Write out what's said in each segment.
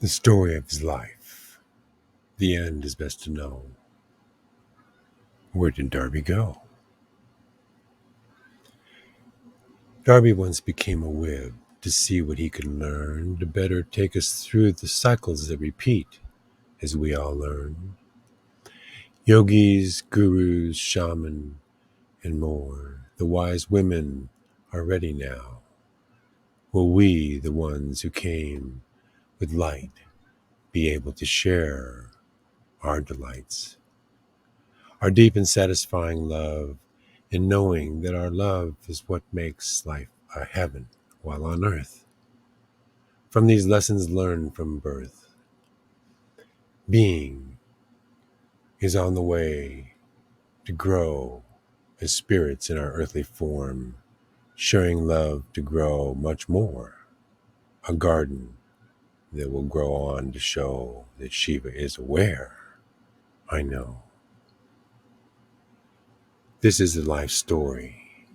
The story of his life. The end is best to know. Where did Darby go? Darby once became a wib to see what he could learn, to better take us through the cycles that repeat, as we all learn. Yogis, gurus, shaman, and more. The wise women are ready now. Will we, the ones who came with light, be able to share our delights, our deep and satisfying love, in knowing that our love is what makes life a heaven while on earth? From these lessons learned from birth, being is on the way to grow as spirits in our earthly form, sharing love to grow much more, a garden that will grow on to show that Shiva is aware. I know. This is the life story.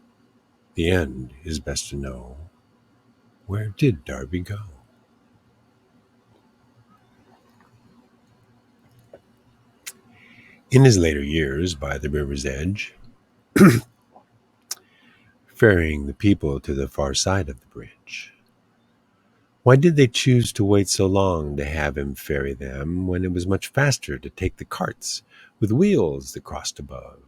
The end is best to know. Where did Darby go? In his later years, by the river's edge, ferrying the people to the far side of the bridge. Why did they choose to wait so long to have him ferry them, when it was much faster to take the carts with wheels that crossed above?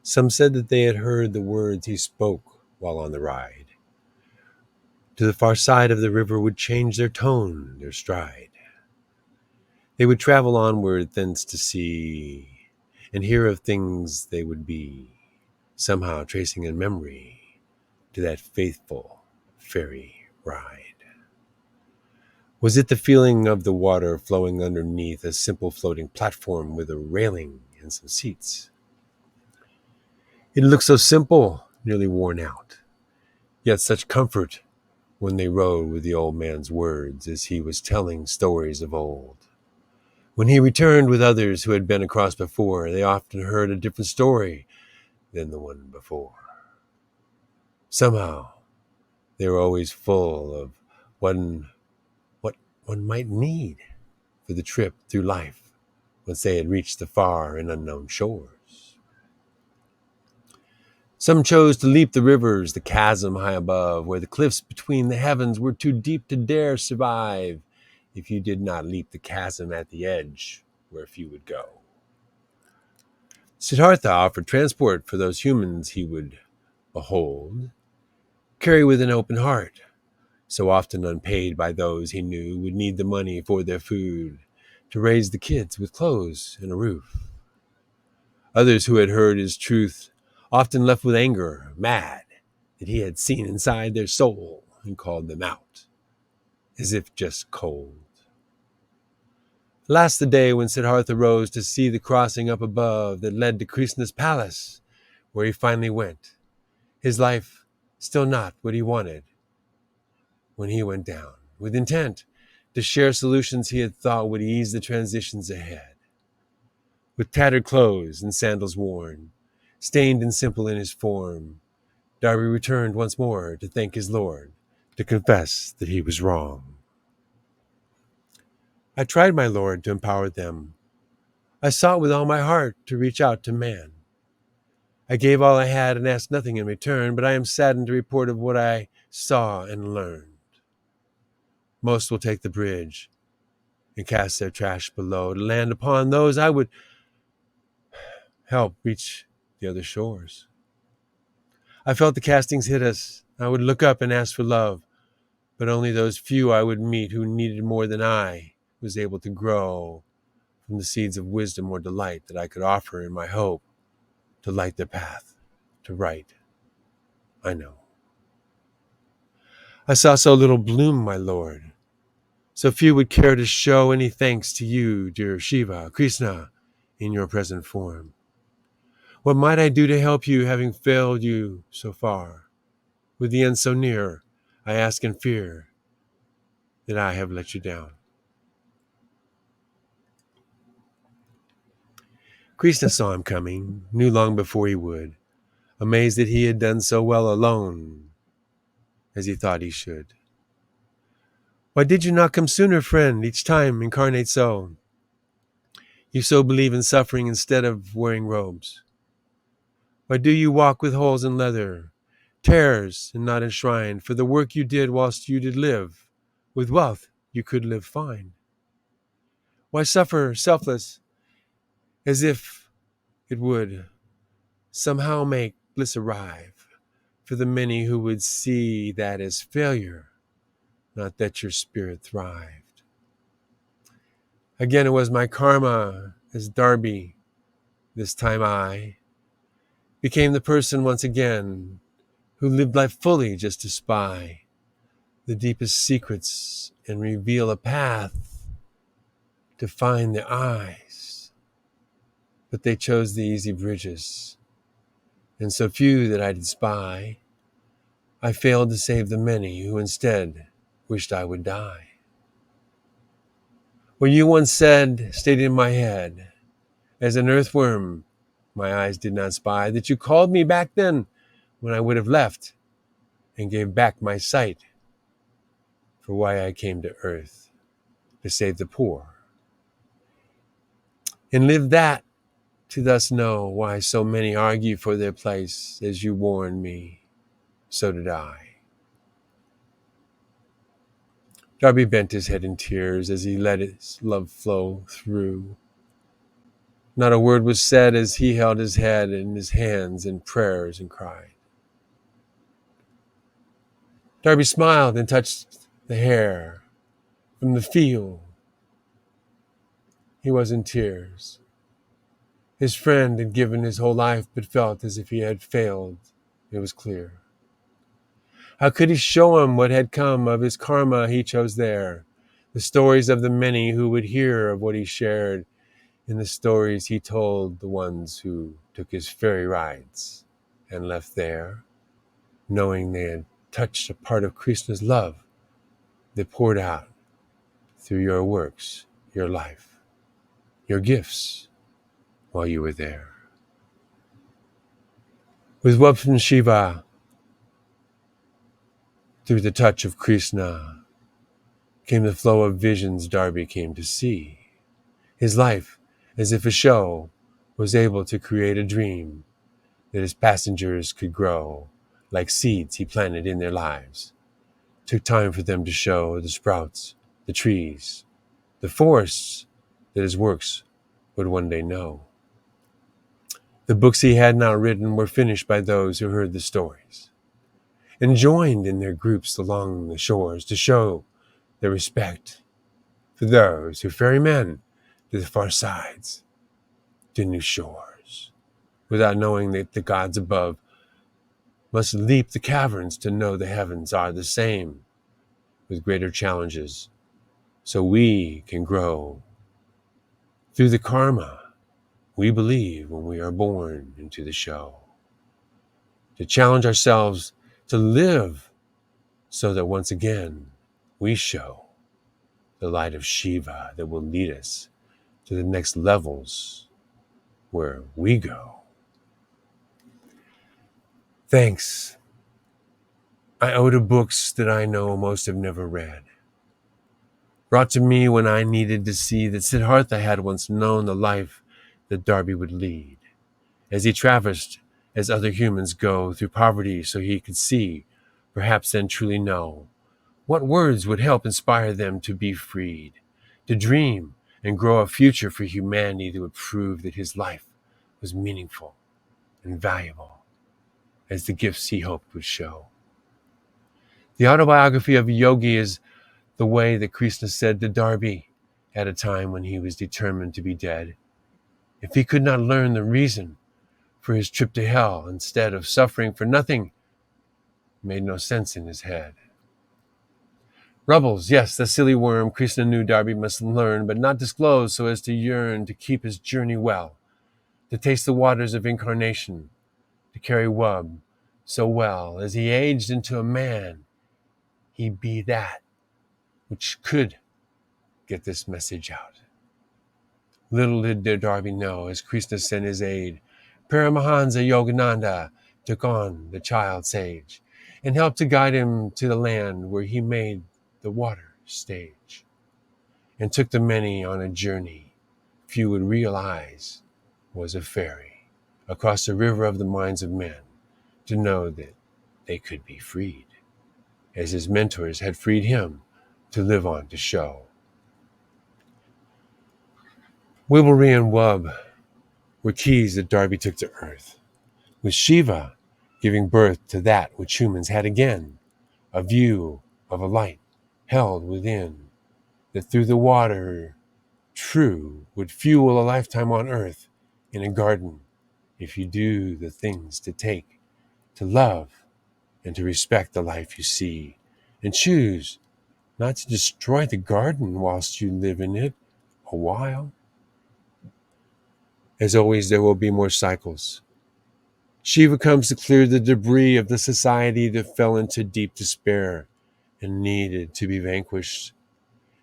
Some said that they had heard the words he spoke while on the ride. To the far side of the river would change their tone, their stride. They would travel onward thence to see, and hear of things they would be, somehow tracing in memory to that faithful ferry ride. Was it the feeling of the water flowing underneath a simple floating platform with a railing and some seats? It looked so simple, nearly worn out, yet such comfort when they rode with the old man's words as he was telling stories of old. When he returned with others who had been across before, they often heard a different story than the one before. Somehow, they were always full of what one might need for the trip through life once they had reached the far and unknown shores. Some chose to leap the rivers, the chasm high above, where the cliffs between the heavens were too deep to dare survive if you did not leap the chasm at the edge where few would go. Siddhartha offered transport for those humans he would behold, carry with an open heart, so often unpaid by those he knew would need the money for their food, to raise the kids with clothes and a roof. Others who had heard his truth often left with anger, mad that he had seen inside their soul, and called them out, as if just cold. Last the day when Siddhartha rose to see the crossing up above that led to Krishna's palace, where he finally went, his life still not what he wanted, when he went down, with intent to share solutions he had thought would ease the transitions ahead. With tattered clothes and sandals worn, stained and simple in his form, Darby returned once more to thank his Lord, to confess that he was wrong. I tried, my Lord, to empower them. I sought with all my heart to reach out to man. I gave all I had and asked nothing in return, but I am saddened to report of what I saw and learned. Most will take the bridge and cast their trash below, to land upon those I would help reach the other shores. I felt the castings hit us. I would look up and ask for love, but only those few I would meet who needed more than I was able to grow from the seeds of wisdom or delight that I could offer in my hope to light their path to right. I know. I saw so little bloom, my Lord. So few would care to show any thanks to you, dear Shiva, Krishna, in your present form. What might I do to help you, having failed you so far? With the end so near, I ask in fear that I have let you down. Krishna saw him coming, knew long before he would, amazed that he had done so well alone, as he thought he should. Why did you not come sooner, friend, each time incarnate so? You so believe in suffering instead of wearing robes. Why do you walk with holes in leather, tears and not enshrined, for the work you did whilst you did live? With wealth you could live fine. Why suffer selfless, as if it would somehow make bliss arrive, for the many who would see that as failure, not that your spirit thrived? Again, it was my karma as Darby. This time I became the person once again who lived life fully just to spy the deepest secrets and reveal a path to find the eyes. But they chose the easy bridges, and so few that I did spy, I failed to save the many who instead wished I would die. What you once said stayed in my head, as an earthworm my eyes did not spy, that you called me back then when I would have left, and gave back my sight for why I came to earth, to save the poor. And live that to thus know why so many argue for their place, as you warned me, so did I. Darby bent his head in tears as he let his love flow through. Not a word was said as he held his head in his hands in prayers and cried. Darby smiled and touched the hair from the field. He was in tears. His friend had given his whole life, but felt as if he had failed. It was clear. How could he show him what had come of his karma he chose there? The stories of the many who would hear of what he shared in the stories he told the ones who took his ferry rides and left there, knowing they had touched a part of Krishna's love that poured out through your works, your life, your gifts while you were there. With love from Shiva, through the touch of Krishna, came the flow of visions Darby came to see. His life, as if a show, was able to create a dream that his passengers could grow like seeds he planted in their lives. Took time for them to show the sprouts, the trees, the forests that his works would one day know. The books he had now written were finished by those who heard the stories and joined in their groups along the shores to show their respect for those who ferry men to the far sides, to new shores, without knowing that the gods above must leap the caverns to know the heavens are the same, with greater challenges, so we can grow. Through the karma we believe when we are born into the show, to challenge ourselves to live so that once again we show the light of Shiva that will lead us to the next levels where we go. Thanks. I owe to books that I know most have never read, brought to me when I needed to see that Siddhartha had once known the life that Darby would lead, as he traversed as other humans go through poverty, so he could see, perhaps then truly know, what words would help inspire them to be freed, to dream and grow a future for humanity that would prove that his life was meaningful and valuable, as the gifts he hoped would show. The autobiography of a yogi is the way that Krishna said to Darby at a time when he was determined to be dead. If he could not learn the reason for his trip to hell, instead of suffering for nothing, made no sense in his head. Rebels, yes, the silly worm Krishna knew Darby must learn, but not disclose, so as to yearn to keep his journey well, to taste the waters of incarnation, to carry wub so well as he aged into a man, he'd be that which could get this message out. Little did Darby know, as Krishna sent his aid, Paramahansa Yogananda took on the child sage and helped to guide him to the land where he made the waters stage, and took the many on a journey few would realize was a ferry across the river of the minds of men to know that they could be freed, as his mentors had freed him to live on to show. Wibblery and Wub were keys that Darby took to earth, with Shiva giving birth to that which humans had again, a view of a light held within, that through the water true would fuel a lifetime on earth in a garden, if you do the things to take, to love, and to respect the life you see, and choose not to destroy the garden whilst you live in it a while. As always, there will be more cycles. Shiva comes to clear the debris of the society that fell into deep despair and needed to be vanquished,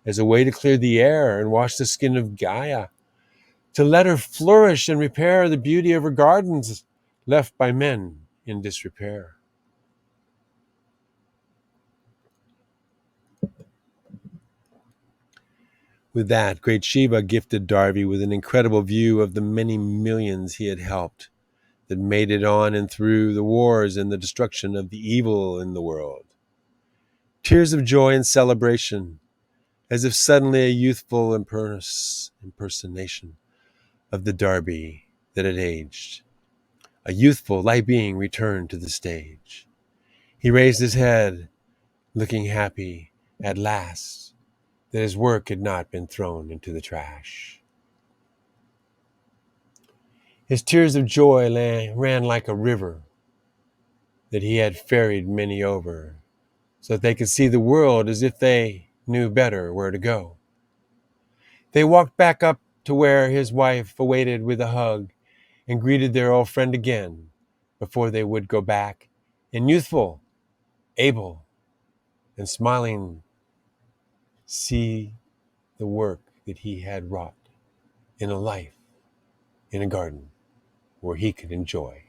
as a way to clear the air and wash the skin of Gaia, to let her flourish and repair the beauty of her gardens left by men in disrepair. With that, great Shiva gifted Darby with an incredible view of the many millions he had helped, that made it on and through the wars and the destruction of the evil in the world. Tears of joy and celebration, as if suddenly a youthful impersonation of the Darby that had aged. A youthful, light being returned to the stage. He raised his head, looking happy at last that his work had not been thrown into the trash. His tears of joy ran like a river that he had ferried many over, so that they could see the world as if they knew better where to go. They walked back up to where his wife awaited with a hug and greeted their old friend again before they would go back, and youthful, able, and smiling, see the work that he had wrought in a life, in a garden where he could enjoy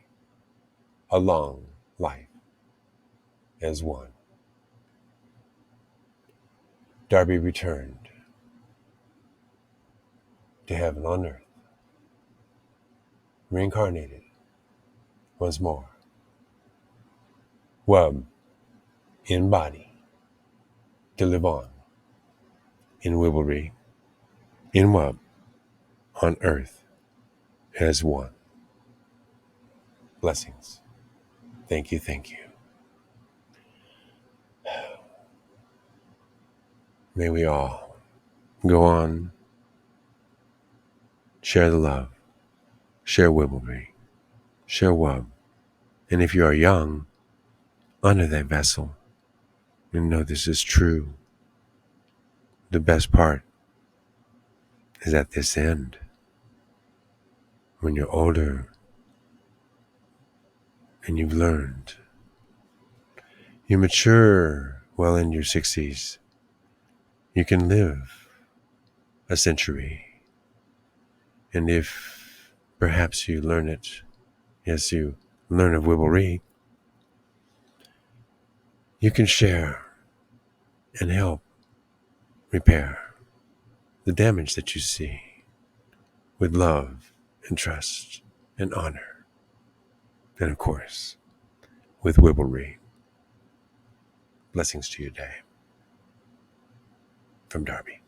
a long life as one. Darby returned to heaven on earth, reincarnated once more. Wub in body to live on in Wibblery, in Wub, on earth as one. Blessings. Thank you, thank you. May we all go on, share the love, share Wibblery, share Wub, and if you are young, honor that vessel and know this is true. The best part is at this end. When you're older and you've learned, you mature well in your 60s, you can live a century. And if perhaps you learn it, yes, you learn of Wibblery, you can share and help repair the damage that you see with love and trust and honor. And of course, with Wibblery. Blessings to your day. From Darby.